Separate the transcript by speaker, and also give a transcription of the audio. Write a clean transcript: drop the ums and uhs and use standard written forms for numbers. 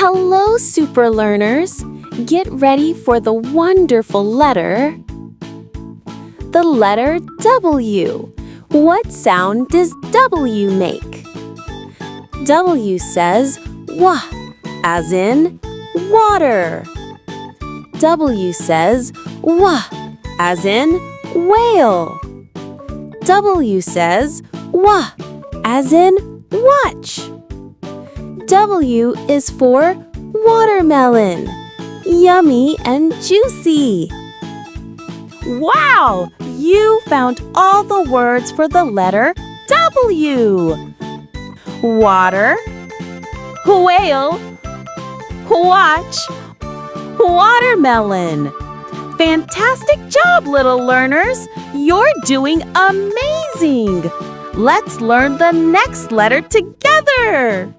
Speaker 1: Hello, super learners! Get ready for the wonderful letter. The letter W. What sound does W make? W says wa, as in water. W says wa, as in whale. W says wa, as in watch. W is for watermelon. Yummy and juicy. Wow! You found all the words for the letter W. Water, whale, watch, watermelon. Fantastic job, little learners! You're doing amazing! Let's learn the next letter together!